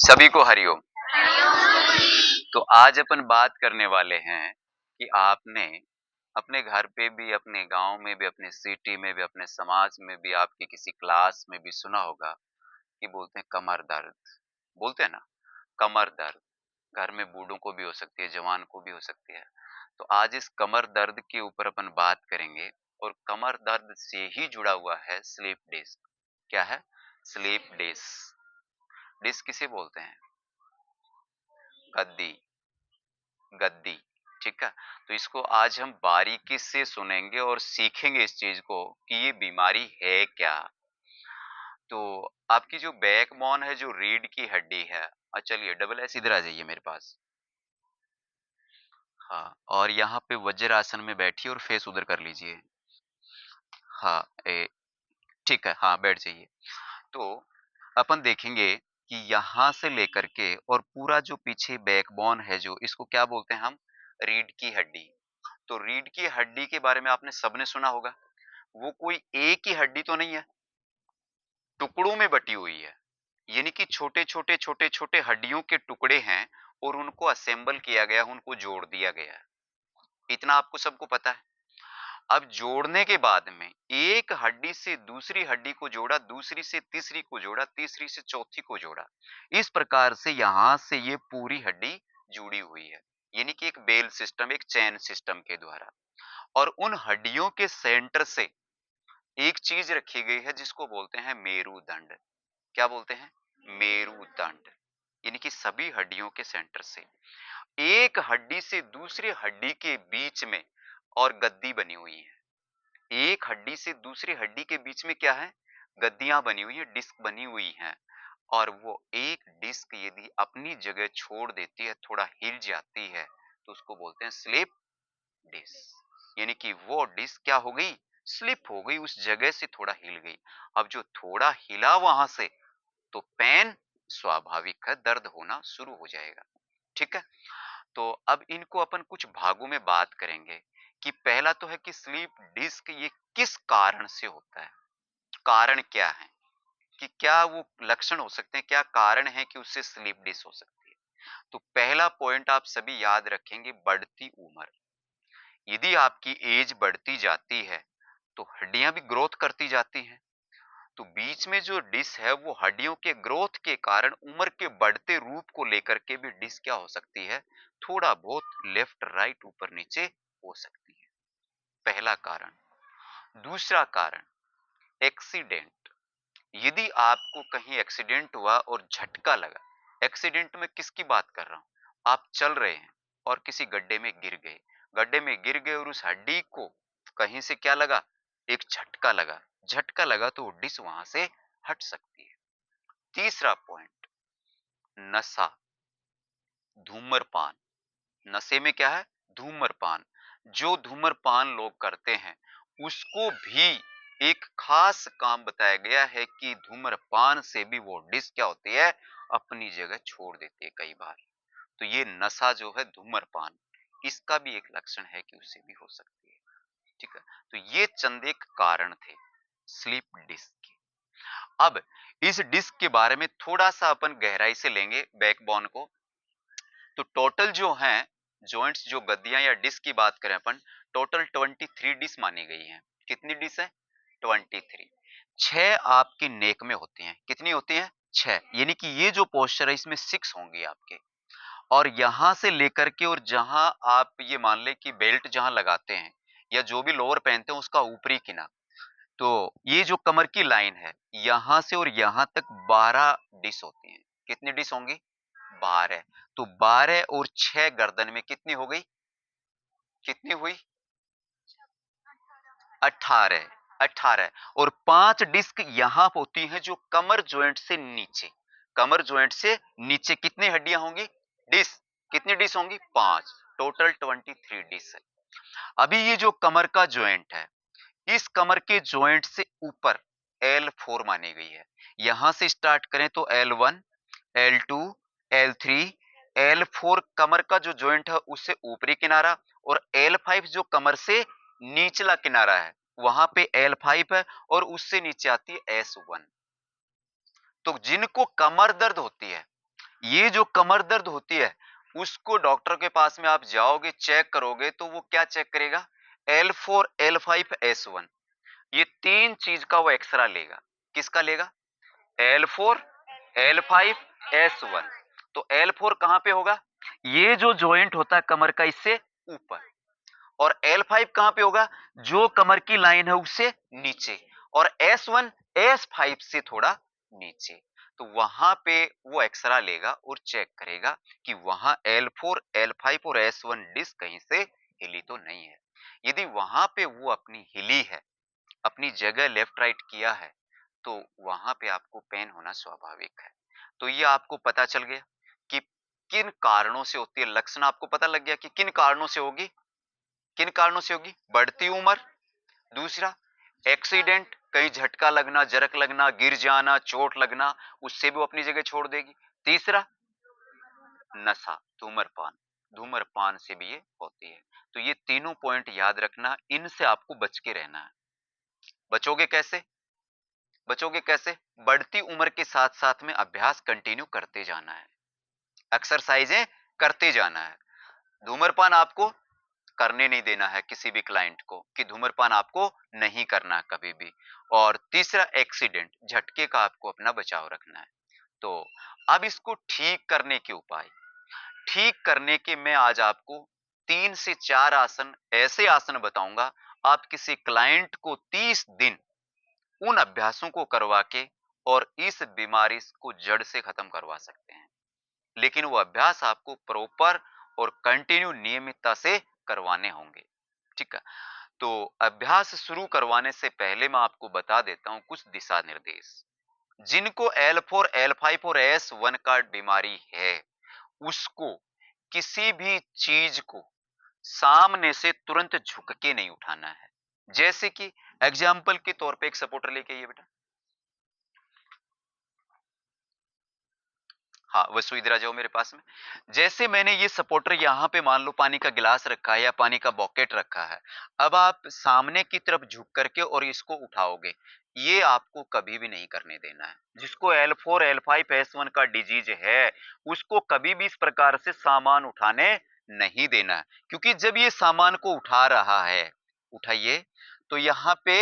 सभी को हरिओम। तो आज अपन बात करने वाले हैं कि आपने अपने घर पे भी, अपने गांव में भी, अपने सिटी में भी, अपने समाज में भी, आपकी किसी क्लास में भी सुना होगा कि बोलते हैं कमर दर्द। बोलते हैं ना, कमर दर्द। घर में बूढ़ों को भी हो सकती है, जवान को भी हो सकती है। तो आज इस कमर दर्द के ऊपर अपन बात करेंगे और कमर दर्द से ही जुड़ा हुआ है स्लीप डिस्क। क्या है? Sleep disc. डिस्क किसे बोलते हैं? गद्दी। गद्दी। ठीक है। तो इसको आज हम बारीकी से सुनेंगे और सीखेंगे इस चीज को कि ये बीमारी है क्या। तो आपकी जो बैकबोन है, जो रीढ़ की हड्डी है, चलिए डबल एस इधर आ जाइए मेरे पास। हाँ, और यहाँ पे वज्रासन में बैठिए और फेस उधर कर लीजिए। हाँ, ठीक है, हाँ बैठ जाइए। तो अपन देखेंगे कि यहाँ से लेकर के और पूरा जो पीछे बैकबोन है, जो इसको क्या बोलते हैं हम? रीढ़ की हड्डी। तो रीढ़ की हड्डी के बारे में आपने सबने सुना होगा। वो कोई एक ही हड्डी तो नहीं है, टुकड़ों में बटी हुई है। यानी कि छोटे छोटे छोटे छोटे हड्डियों के टुकड़े हैं और उनको असेंबल किया गया, उनको जोड़ दिया गया है। इतना आपको सबको पता है। अब जोड़ने के बाद में एक हड्डी से दूसरी हड्डी को जोड़ा, दूसरी से तीसरी को जोड़ा, तीसरी से चौथी को जोड़ा। इस प्रकार से यहां से ये पूरी हड्डी जुड़ी हुई है, यानी कि एक बेल सिस्टम, एक चैन सिस्टम के द्वारा। और उन हड्डियों के सेंटर से एक चीज रखी गई है जिसको बोलते हैं मेरुदंड। क्या बोलते हैं? मेरुदंड। यानी कि सभी हड्डियों के सेंटर से एक हड्डी से दूसरी हड्डी के बीच में और गद्दी बनी हुई है। एक हड्डी से दूसरी हड्डी के बीच में क्या है? गद्दियां बनी हुई है, डिस्क बनी हुई है। और वो एक डिस्क यदि अपनी जगह छोड़ देती है, थोड़ा हिल जाती है, तो उसको बोलते हैं स्लिप डिस्क। यानी कि वो डिस्क क्या हो गई? स्लिप हो गई, उस जगह से थोड़ा हिल गई। अब जो थोड़ा हिला वहां से, तो पेन स्वाभाविक है, दर्द होना शुरू हो जाएगा। ठीक है। तो अब इनको अपन कुछ भागों में बात करेंगे कि पहला तो है कि स्लीप डिस्क ये किस कारण से होता है, कारण क्या है, कि क्या वो लक्षण हो सकते हैं, क्या कारण है कि उससे स्लीप डिस्क हो सकती है। तो पहला पॉइंट आप सभी याद रखेंगे, बढ़ती उम्र। यदि आपकी एज बढ़ती जाती है तो हड्डियां भी ग्रोथ करती जाती हैं। तो बीच में जो डिस्क है वो हड्डियों के ग्रोथ के कारण उम्र के बढ़ते रूप को लेकर के भी डिस्क क्या हो सकती है? थोड़ा बहुत लेफ्ट राइट ऊपर नीचे हो सकती है। पहला कारण। दूसरा कारण, एक्सीडेंट। यदि आपको कहीं एक्सीडेंट हुआ और झटका लगा, एक्सीडेंट में किसकी बात कर रहा हूं? आप चल रहे हैं और किसी गड्ढे में गिर गए, गड्ढे में गिर गए और उस हड्डी को कहीं से क्या लगा? एक झटका लगा। झटका लगा तो वो डिस्क वहां से हट सकती है। तीसरा पॉइंट, नशा, धूम्रपान। नशे में क्या है? धूम्रपान। जो धूम्रपान लोग करते हैं उसको भी एक खास काम बताया गया है कि धूम्रपान से भी वो डिस्क क्या होती है? अपनी जगह छोड़ देती है कई बार। तो ये नशा जो है, धूम्रपान, इसका भी एक लक्षण है कि उससे भी हो सकती है। ठीक है। तो ये चंद एक कारण थे स्लीप डिस्क के। अब इस डिस्क के बारे में थोड़ा सा अपन गहराई से लेंगे बैकबोन को। तो टोटल जो है जॉइंट्स, जो गद्दियां या डिस्क की बात करें अपन, टोटल 23 डिस्क मानी गई हैं। कितनी डिस्क है? 23। 6 आपकी नेक में होती हैं। कितनी होती हैं? 6। यानी कि ये जो पोस्चर है इसमें 6 होंगी आपके। और यहां से लेकर के और जहां आप ये मान ले कि बेल्ट जहां लगाते हैं या जो भी लोअर पहनते हैं उसका ऊपरी किनारा, तो ये जो कमर की लाइन है, यहां से और यहां तक 12 डिश होती हैं। कितनी डिश होंगी? 12। तो 12 और 6 गर्दन में कितनी हो गई? कितनी हुई? 18। 18। और 5 डिस्क यहां होती हैं जो कमर जॉइंट से नीचे। कमर जॉइंट से नीचे कितनी हड्डियां होंगी? डिस्क। कितनी डिस्क होंगी? 5। टोटल 23 डिस्क है। अभी ये जो कमर का जॉइंट है, इस कमर के जॉइंट से ऊपर L4 मानी गई है। यहां से स्टार्ट करें तो L1, L2, L3, L4 कमर का जो जॉइंट है उससे ऊपरी किनारा, और L5 जो कमर से निचला किनारा है, वहां पे L5 है और उससे नीचे आती है S1। तो जिनको कमर दर्द होती है ये जो कमर दर्द होती है, उसको डॉक्टर के पास में आप जाओगे, चेक करोगे तो वो क्या चेक करेगा? L4, L5, S1 ये 3 चीज का वो एक्सरा लेगा। किसका लेगा? L4, L5, S1। तो L4 कहां पे होगा? ये जो जॉइंट होता है कमर का इससे ऊपर। और L5 कहां पे होगा? जो कमर की लाइन है उससे नीचे। और S1 S5 से थोड़ा नीचे। तो वहां पे वो एक्सरा लेगा और चेक करेगा कि वहां L4, L5 और S1 डिस्क कहीं से हिली तो नहीं है। यदि वहां पे वो अपनी हिली है, अपनी जगह लेफ्ट राइट किया है, तो वहां पे आपको पेन होना स्वाभाविक है। तो ये आपको पता चल गया कि किन कारणों से होती है। लक्षण आपको पता लग गया कि किन कारणों से होगी। किन कारणों से होगी? बढ़ती उम्र, दूसरा एक्सीडेंट, कहीं झटका लगना, जरक लगना, गिर जाना, चोट लगना, उससे भी वो अपनी जगह छोड़ देगी। तीसरा नशा, धूम्रपान, धूम्रपान से भी ये होती है। तो ये तीनों पॉइंट याद रखना, इनसे आपको बच के रहना है। बचोगे कैसे? बचोगे कैसे? बढ़ती उम्र के साथ साथ में अभ्यास कंटिन्यू करते जाना है, एक्सरसाइजें करते जाना है। धूम्रपान आपको करने नहीं देना है किसी भी क्लाइंट को, कि धूम्रपान आपको नहीं करना कभी भी। और तीसरा एक्सीडेंट, झटके का आपको अपना बचाव रखना है। तो अब इसको ठीक करने के उपाय, ठीक करने के मैं आज आपको 3 से 4 आसन, ऐसे आसन बताऊंगा, आप किसी क्लाइंट को 30 दिन उन अभ्यासों को करवा के और इस बीमारी को जड़ से खत्म करवा सकते हैं। लेकिन वो अभ्यास आपको प्रॉपर और कंटिन्यू नियमितता से करवाने होंगे। ठीक है? तो अभ्यास शुरू करवाने से पहले मैं आपको बता देता हूं कुछ दिशा निर्देश। जिनको L4, L5 और S1 का बीमारी है, उसको किसी भी चीज को सामने से तुरंत झुक के नहीं उठाना है। जैसे कि एग्जाम्पल के तौर पे एक सपोर्टर लेके आइए बेटा। हाँ, वसु इधर आ जाओ मेरे पास में। जैसे मैंने ये सपोर्टर यहाँ पे मान लो पानी का गिलास रखा है या पानी का बॉकेट रखा है। अब आप सामने की तरफ झुक करके और इसको उठाओगे, ये आपको कभी भी नहीं करने देना है। जिसको L4, L5, S1 का डिजीज है, उसको कभी भी इस प्रकार से सामान उठाने नहीं देना है। क्योंकि जब ये सामान को उठा रहा है, उठाइए, तो यहाँ पे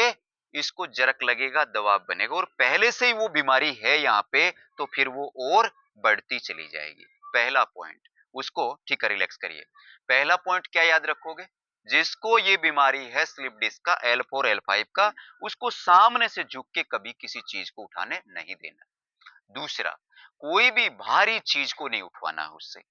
इसको जरक लगेगा, दबाव बनेगा, और पहले से ही वो बीमारी है यहाँ पे, तो फिर वो और बढ़ती चली जाएगी। पहला पॉइंट, उसको ठीक है, रिलैक्स करिए। पहला पॉइंट क्या याद रखोगे? जिसको ये बीमारी है स्लिप डिस्क का, L4, L5 का, उसको सामने से झुक के कभी किसी चीज को उठाने नहीं देना। दूसरा, कोई भी भारी चीज को नहीं उठवाना है उससे।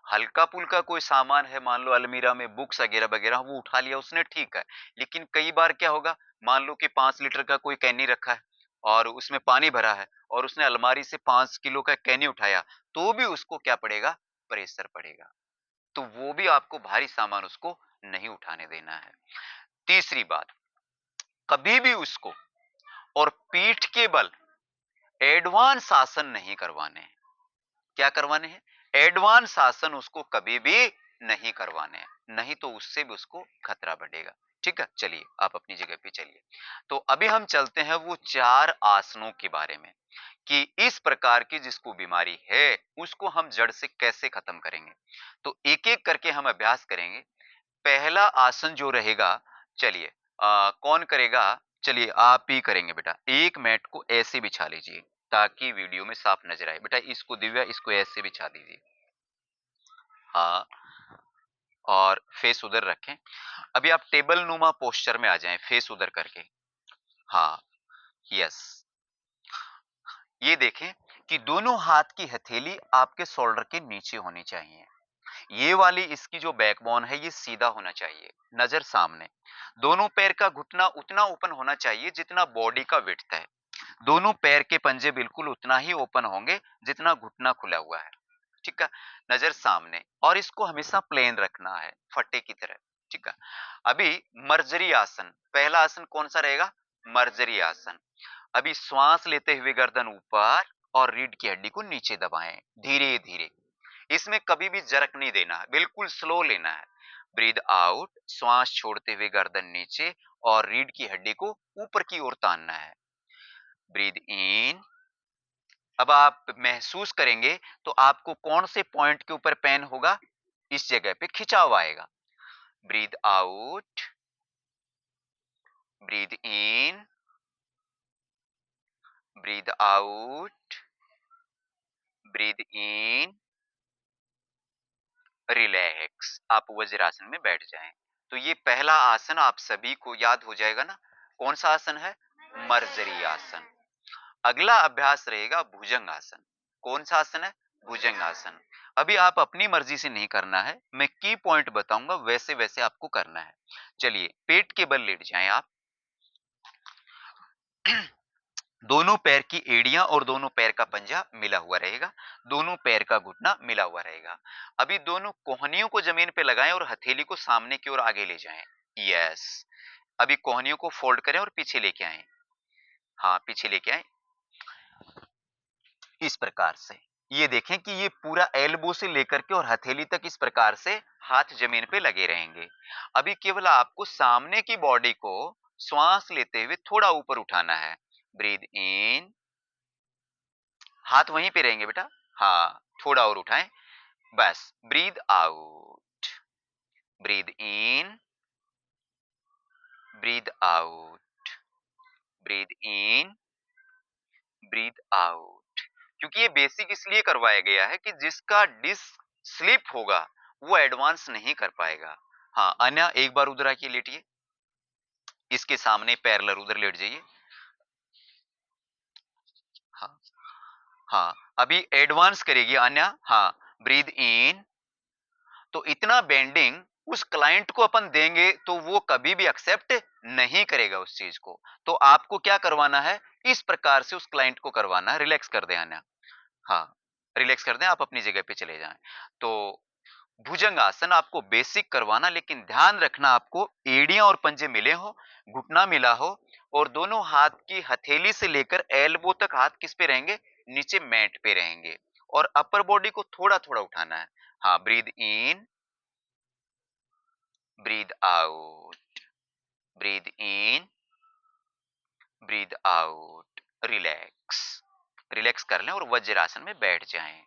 हल्का पुल्का कोई सामान है, मान लो अलमीरा में बुक्स वगैरह वगैरह, वो उठा लिया उसने, ठीक है। लेकिन कई बार क्या होगा, मान लो कि 5 लीटर का कोई कैनी रखा है और उसमें पानी भरा है, और उसने अलमारी से 5 किलो का कैनी उठाया, तो भी उसको क्या पड़ेगा? प्रेशर पड़ेगा। तो वो भी आपको भारी सामान उसको नहीं उठाने देना है। तीसरी बात, कभी भी उसको और पीठ के बल एडवांस आसन नहीं करवाने हैं। क्या करवाने हैं? एडवांस आसन उसको कभी भी नहीं करवाने हैं, नहीं तो उससे भी उसको खतरा बढ़ेगा। ठीक है, चलिए आप अपनी जगह पे चलिए। तो अभी हम चलते हैं वो 4 आसनों के बारे में, कि इस प्रकार की जिसको बीमारी है उसको हम जड़ से कैसे खत्म करेंगे। तो एक एक करके हम अभ्यास करेंगे। पहला आसन जो रहेगा, चलिए कौन करेगा? चलिए आप ही करेंगे बेटा। एक मैट को ऐसे बिछा लीजिए ताकि वीडियो में साफ नजर आए। बेटा इसको दिव्या, इसको ऐसे बिछा दीजिए। हाँ, और फेस उधर रखें। अभी आप टेबल नुमा पोस्चर में आ जाएं, फेस उधर करके। हाँ, यस। ये देखें कि दोनों हाथ की हथेली आपके शोल्डर के नीचे होनी चाहिए। ये वाली इसकी जो बैकबोन है ये सीधा होना चाहिए, नजर सामने। दोनों पैर का घुटना उतना ओपन होना चाहिए जितना बॉडी का विड्थ है। दोनों पैर के पंजे बिल्कुल उतना ही ओपन होंगे जितना घुटना खुला हुआ है। ठीक है, नजर सामने, और इसको हमेशा प्लेन रखना है, फटे की तरह। ठीक है। अभी मर्जरी आसन, पहला आसन कौन सा रहेगा? मर्जरी आसन। अभी श्वास लेते हुए गर्दन ऊपर और रीढ़ की हड्डी को नीचे दबाएं, धीरे धीरे। इसमें कभी भी जरक नहीं देना है, बिल्कुल स्लो लेना है। ब्रीद आउट, श्वास छोड़ते हुए गर्दन नीचे और रीढ़ की हड्डी को ऊपर की ओर तानना है। ब्रीद इन, अब आप महसूस करेंगे तो आपको कौन से पॉइंट के ऊपर पेन होगा, इस जगह पे खिंचाव आएगा। Breathe out, breathe in, breathe out, breathe in, relax. आप वज्रासन में बैठ जाएं। तो ये पहला आसन आप सभी को याद हो जाएगा ना, कौन सा आसन है, मर्जरी आसन। अगला अभ्यास रहेगा भुजंग आसन। कौन सा आसन है, भुजंग आसन। अभी आप अपनी मर्जी से नहीं करना है, मैं की पॉइंट बताऊंगा, वैसे वैसे आपको करना है। चलिए, पेट के बल लेट जाएं आप। दोनों पैर की एड़ियां और दोनों पैर का पंजा मिला हुआ रहेगा, दोनों पैर का घुटना मिला हुआ रहेगा। अभी दोनों कोहनियों को जमीन पे लगाएं और हथेली को सामने की ओर आगे ले जाएं। यस। अभी कोहनियों को फोल्ड करें और पीछे लेके आए। हाँ, पीछे लेके आए, इस प्रकार से। ये देखें कि ये पूरा एल्बो से लेकर के और हथेली तक इस प्रकार से हाथ जमीन पे लगे रहेंगे। अभी केवल आपको सामने की बॉडी को श्वास लेते हुए थोड़ा ऊपर उठाना है। ब्रीद इन, हाथ वहीं पे रहेंगे बेटा, हाँ, थोड़ा और उठाएं, बस। Breathe out, breathe in, breathe out, breathe in, breathe out. क्योंकि ये बेसिक इसलिए करवाया गया है कि जिसका डिस्क स्लिप होगा वो एडवांस नहीं कर पाएगा। हाँ, अन्य एक बार उधर आके लेटिए, इसके सामने पैरेलल उधर लेट जाइए। हाँ, हाँ, अभी एडवांस करेगी अन्य। हाँ, ब्रीद इन। तो इतना बेंडिंग उस क्लाइंट को अपन देंगे तो वो कभी भी एक्सेप्ट नहीं करेगा उस चीज को। तो आपको क्या करवाना है, इस प्रकार से उस क्लाइंट को करवाना है। रिलैक्स कर दें अन्य, हाँ, रिलैक्स कर दें, आप अपनी जगह पे चले जाएं। तो भुजंग आसन आपको बेसिक करवाना, लेकिन ध्यान रखना आपको एड़ियां और पंजे मिले हो, घुटना मिला हो, और दोनों हाथ की हथेली से लेकर एल्बो तक हाथ किस पे रहेंगे, नीचे मैट पे रहेंगे, और अपर बॉडी को थोड़ा थोड़ा उठाना है। हाँ, breathe in, breathe out, breathe in, breathe out, relax. Relax कर लें और वज्रासन में बैठ जाएं।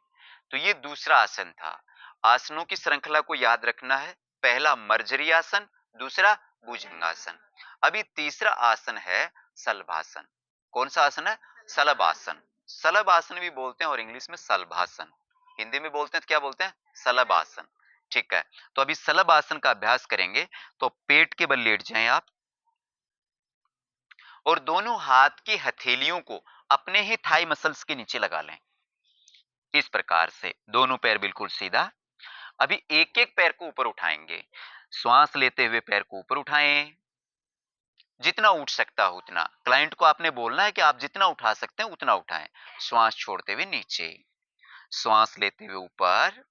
तो ये दूसरा आसन था। आसनों की श्रृंखला को याद रखना है, पहला मर्जरी आसन, दूसरा भुजंगासन। अभी तीसरा आसन है सलभासन। कौन सा आसन है, सलभासन। सलभासन भी बोलते हैं और इंग्लिश में सलभासन, हिंदी में बोलते हैं तो क्या बोलते हैं, सलभासन। ठीक है, तो अभी सलभासन का अभ्यास करेंगे। तो पेट के बल लेट जाएं आप, और दोनों हाथ की हथेलियों को अपने ही थाई मसल्स के नीचे लगा लें, इस प्रकार से। दोनों पैर बिल्कुल सीधा। अभी एक एक पैर को ऊपर उठाएंगे, श्वास लेते हुए पैर को ऊपर उठाएं, जितना उठ सकता हो उतना। क्लाइंट को आपने बोलना है कि आप जितना उठा सकते हैं उतना उठाएं। श्वास छोड़ते हुए नीचे, श्वास लेते हुए ऊपर।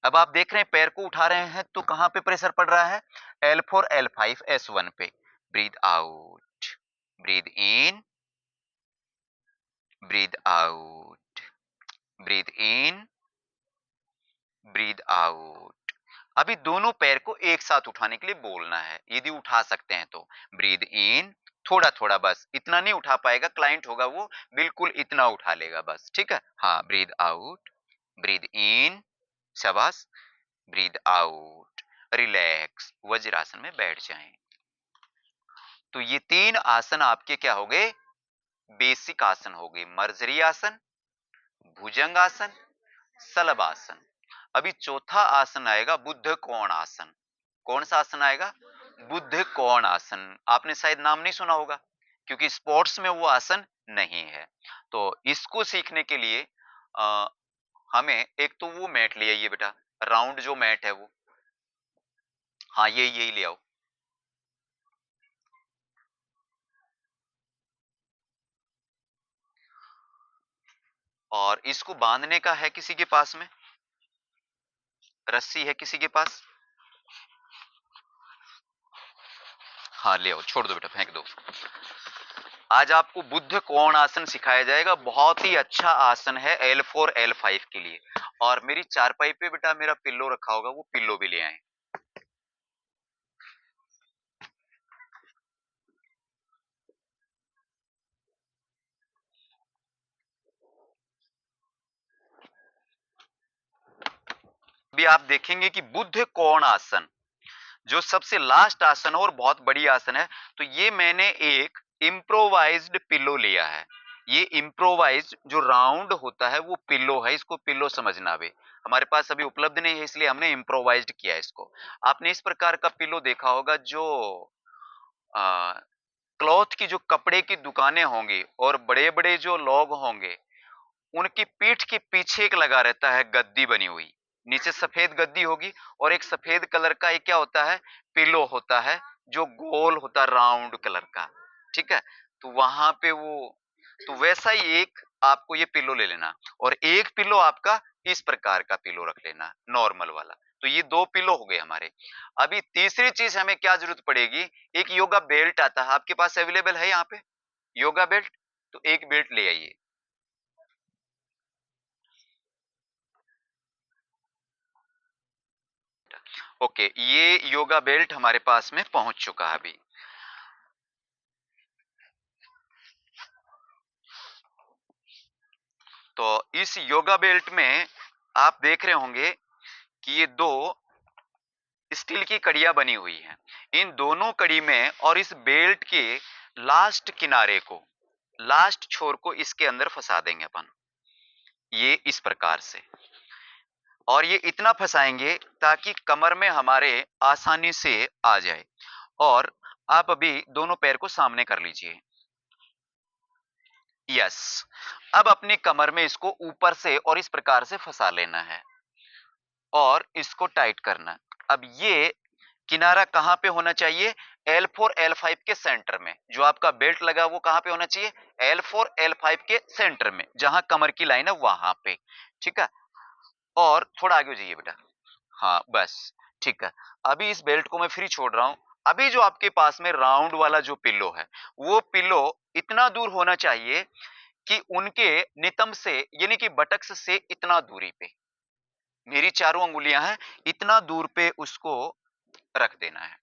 अब आप देख रहे हैं पैर को उठा रहे हैं तो कहां पे प्रेशर पड़ रहा है, L4 L5 S1 पे। Breathe out, breathe in, breathe out, breathe in, breathe out. अभी दोनों पैर को एक साथ उठाने के लिए बोलना है, यदि उठा सकते हैं तो। ब्रीद इन, थोड़ा थोड़ा, बस इतना नहीं उठा पाएगा क्लाइंट होगा वो, बिल्कुल इतना उठा लेगा बस, ठीक है। हाँ, ब्रीद आउट, ब्रीद इन, शाबाश, ब्रीद आउट, रिलैक्स, वज्रासन में बैठ जाएं। तो ये तीन आसन आपके क्या हो गए, बेसिक आसन हो गए, मर्जरी आसन, भुजंग आसन, सलभ आसन। अभी चौथा आसन आएगा बुद्ध कोण आसन। कौन सा आसन आएगा, बुद्ध कोण आसन। आपने शायद नाम नहीं सुना होगा क्योंकि स्पोर्ट्स में वो आसन नहीं है। तो इसको सीखने के लिए आ, हमें एक तो वो मैट ले आइए बेटा, राउंड जो मैट है वो, हाँ, यही ले आओ। और इसको बांधने का है किसी के पास में, रस्सी है किसी के पास, हाँ ले आओ, छोड़ दो बेटा, फेंक दो। आज आपको बुद्ध कोण आसन सिखाया जाएगा, बहुत ही अच्छा आसन है L4 L5 के लिए। और मेरी चारपाई पे बेटा मेरा पिल्लो रखा होगा, वो पिल्लो भी ले आए। अभी आप देखेंगे कि बुद्ध कोण आसन जो सबसे लास्ट आसन है और बहुत बड़ी आसन है, तो ये मैंने एक इम्प्रोवाइज्ड पिलो लिया है। ये इम्प्रोवाइज्ड जो राउंड होता है वो पिलो है, इसको पिलो समझना भी। हमारे पास अभी उपलब्ध नहीं है इसलिए हमने इम्प्रोवाइज्ड किया इसको। आपने इस प्रकार का पिलो देखा होगा जो क्लॉथ की जो कपड़े की दुकानें होंगी और बड़े-बड़े जो लोग होंगे, उनकी पीठ के पीछे एक लगा रहता है गद्दी बनी हुई। नीचे सफेद गद्दी होगी और एक सफेद कलर का एक क्या होता है, पिलो होता है जो गोल होता है राउंड कलर का। ठीक है? तो वहां पे वो तो वैसा ही एक आपको ये पिलो ले लेना और एक पिलो आपका इस प्रकार का पिलो रख लेना नॉर्मल वाला। तो ये दो पिलो हो गए हमारे। अभी तीसरी चीज हमें क्या जरूरत पड़ेगी, एक योगा बेल्ट आता है आपके पास अवेलेबल है यहाँ पे योगा बेल्ट, तो एक बेल्ट ले आइए। ओके, ये योगा बेल्ट हमारे पास में पहुंच चुका है अभी। तो इस योगा बेल्ट में आप देख रहे होंगे कि ये दो स्टील की कड़ियां बनी हुई हैं। इन दोनों कड़ी में और इस बेल्ट के लास्ट किनारे को, लास्ट छोर को इसके अंदर फंसा देंगे अपन, ये इस प्रकार से। और ये इतना फंसाएंगे ताकि कमर में हमारे आसानी से आ जाए। और आप अभी दोनों पैर को सामने कर लीजिए। यस, अब अपनी कमर में इसको ऊपर से और इस प्रकार से फंसा लेना है और इसको टाइट करना। अब ये किनारा कहां पे होना चाहिए, L4 L5 के सेंटर में। जो आपका बेल्ट लगा वो कहां पे होना चाहिए, L4 L5 के सेंटर में, जहां कमर की लाइन है वहां पे। ठीक है, और थोड़ा आगे हो जाइए बेटा। हाँ बस, ठीक है। अभी इस बेल्ट को मैं फ्री छोड़ रहा हूं। अभी जो आपके पास में राउंड वाला जो पिल्लो है, वो पिल्लो इतना दूर होना चाहिए कि उनके नितंब से यानी कि बटक्स से इतना दूरी पे, मेरी चारों अंगुलियां हैं, इतना दूर पे उसको रख देना है।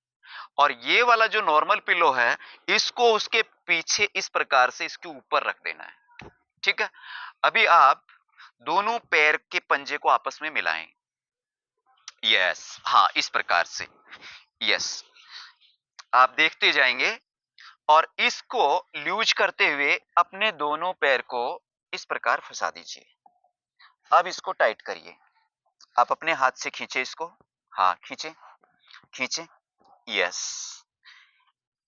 और ये वाला जो नॉर्मल पिलो है, इसको उसके पीछे इस प्रकार से इसके ऊपर रख देना है। ठीक है, अभी आप दोनों पैर के पंजे को आपस में मिलाएं। यस, हाँ इस प्रकार से। यस, आप देखते जाएंगे और इसको लूज करते हुए अपने दोनों पैर को इस प्रकार फंसा दीजिए। अब इसको टाइट करिए। आप अपने हाथ से खींचे इसको। हाँ खींचे, खींचे। Yes,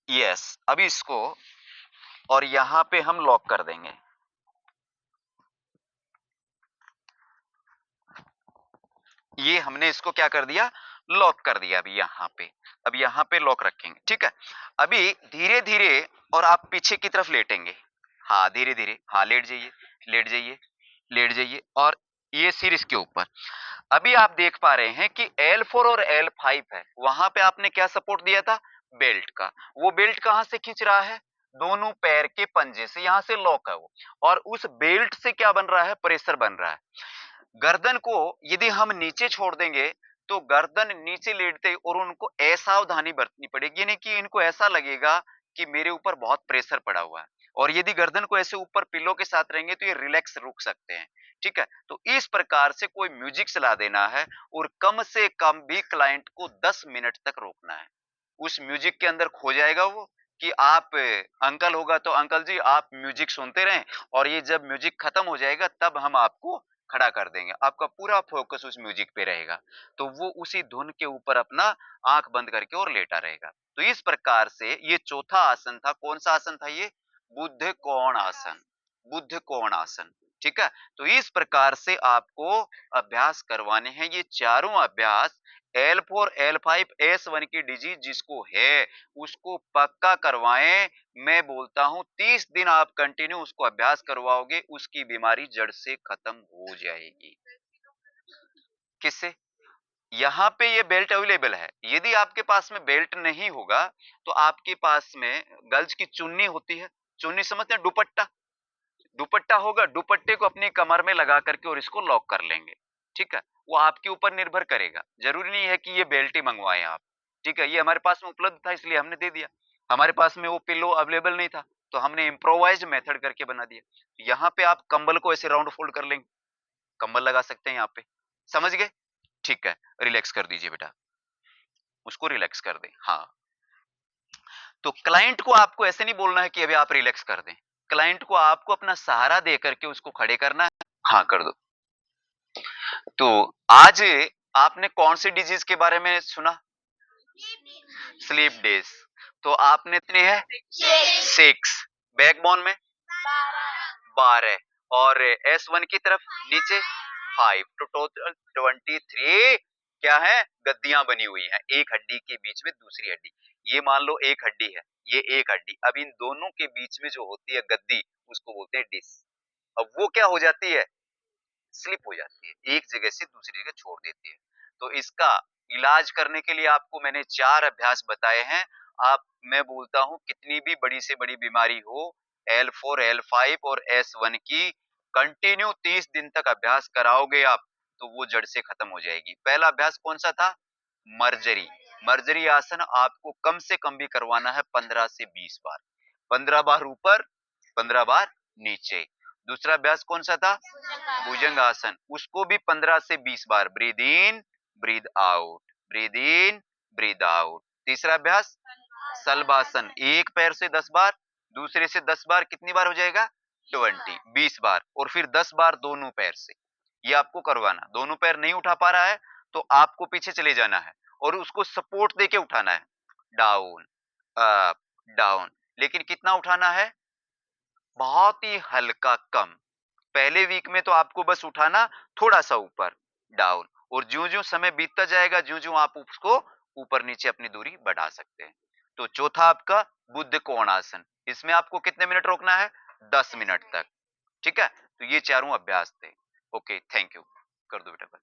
yes. अभी इसको और यहां पे हम लॉक कर देंगे। ये हमने इसको क्या कर दिया, लॉक कर दिया अभी यहां पे। अब यहां पे लॉक रखेंगे। ठीक है, अभी धीरे धीरे और आप पीछे की तरफ लेटेंगे। हाँ धीरे धीरे, हाँ लेट जाइए, लेट जाइए, लेट जाइए और ये सिर इसके ऊपर। अभी आप देख पा रहे हैं कि L4 और L5 है, वहां पे आपने क्या सपोर्ट दिया था, बेल्ट का। वो बेल्ट कहां से खींच रहा है, दोनों पैर के पंजे से, यहां से लॉक है वो। और उस बेल्ट से क्या बन रहा है, प्रेशर बन रहा है। गर्दन को यदि हम नीचे छोड़ देंगे तो गर्दन नीचे लेटते और उनको असावधानी बरतनी पड़ेगी, यानी कि इनको ऐसा लगेगा कि मेरे ऊपर बहुत प्रेशर पड़ा हुआ है। और यदि गर्दन को ऐसे ऊपर पिलो के साथ रहेंगे तो ये रिलैक्स रुक सकते हैं। ठीक है, तो इस प्रकार से कोई म्यूजिक चला देना है और कम से कम भी क्लाइंट को 10 मिनट तक रोकना है। उस म्यूजिक के अंदर खो जाएगा वो, कि आप अंकल होगा तो अंकल जी आप म्यूजिक सुनते रहें और ये जब म्यूजिक खत्म हो जाएगा तब हम आपको खड़ा कर देंगे। आपका पूरा फोकस उस म्यूजिक पे रहेगा, तो वो उसी धुन के ऊपर अपना आंख बंद करके और लेटा रहेगा। तो इस प्रकार से ये चौथा आसन था। कौन सा आसन था ये, बुद्ध कोण आसन, बुद्ध कोण आसन। ठीक है, तो इस प्रकार से आपको अभ्यास करवाने हैं। ये चारों अभ्यास L4 L5 S1 की डिजीज जिसको है उसको पक्का करवाएं। मैं बोलता हूं 30 दिन आप कंटिन्यू उसको अभ्यास करवाओगे, उसकी बीमारी जड़ से खत्म हो जाएगी। किससे, यहाँ पे ये बेल्ट अवेलेबल है। यदि आपके पास में बेल्ट नहीं होगा तो आपके पास में गर्ल्स की चुन्नी होती है, चुन्नी समझते हैं, दुपट्टा, दुपट्टा होगा, दुपट्टे को अपनी कमर में लगा करके और इसको लॉक कर लेंगे। ठीक है, वो आपके ऊपर निर्भर करेगा, जरूरी नहीं है कि ये बेल्ट ही मंगवाएं आप। ठीक है, ये हमारे पास में उपलब्ध था इसलिए हमने दे दिया। हमारे पास में वो पिलो अवेलेबल नहीं था तो हमने इम्प्रोवाइज्ड मेथड करके बना दिया। यहाँ पे आप कंबल को ऐसे राउंड फोल्ड कर लेंगे, कंबल लगा सकते हैं यहाँ पे। समझ गए, ठीक है, रिलैक्स कर दीजिए बेटा, उसको रिलैक्स कर दें। हाँ, तो क्लाइंट को आपको ऐसे नहीं बोलना है कि अभी आप रिलैक्स कर दें। क्लाइंट को आपको अपना सहारा दे करके उसको खड़े करना है। हाँ, कर दो। तो आज आपने कौन सी डिजीज के बारे में सुना? Sleep days. तो आपने इतने हैं 6, बैकबोन में 12 और S1 की तरफ नीचे 5, तो टोटल 23 क्या है, गद्दियां बनी हुई हैं, एक हड्डी के बीच में दूसरी हड्डी। ये मान लो एक हड्डी है, ये एक हड्डी, अब इन दोनों के बीच में जो होती है गद्दी, उसको बोलते हैं डिस्क। अब वो क्या हो जाती है, स्लिप हो जाती है, एक जगह से दूसरी जगह छोड़ देती है। तो इसका इलाज करने के लिए आपको मैंने 4 अभ्यास बताए हैं। आप, मैं बोलता हूं कितनी भी बड़ी से बड़ी बीमारी हो, L4, L5 और S1 की कंटिन्यू 30 दिन तक अभ्यास कराओगे आप, तो वो जड़ से खत्म हो जाएगी। पहला अभ्यास कौन सा था? मर्जरी। मर्जरी आसन आपको कम से कम भी करवाना है 15 से 20 बार, 15 बार ऊपर, 15 बार नीचे। दूसरा अभ्यास कौन सा था? भुजंग आसन, उसको भी 15 से 20 बार, breathe in, breathe out, breathe in, breathe out. तीसरा अभ्यास सलबासन, एक पैर से 10 बार, दूसरे से 10 बार, कितनी बार हो जाएगा? 20 बार, और फिर 10 बार दोनों पैर से। ये आपको करवाना, दोनों पैर नहीं उठा पा रहा है तो आपको पीछे चले जाना है और उसको सपोर्ट देके उठाना है, डाउन अप डाउन। लेकिन कितना उठाना है? बहुत ही हल्का, कम। पहले वीक में तो आपको बस उठाना थोड़ा सा ऊपर, डाउन, और ज्यों-ज्यों समय बीतता जाएगा, ज्यों-ज्यों आप उसको ऊपर नीचे अपनी दूरी बढ़ा सकते हैं। तो चौथा आपका बुद्ध कोणासन, इसमें आपको कितने मिनट रोकना है? 10 मिनट तक। ठीक है? तो ये चारों अभ्यास थे। Okay, thank you. कर दो बेटा बंद।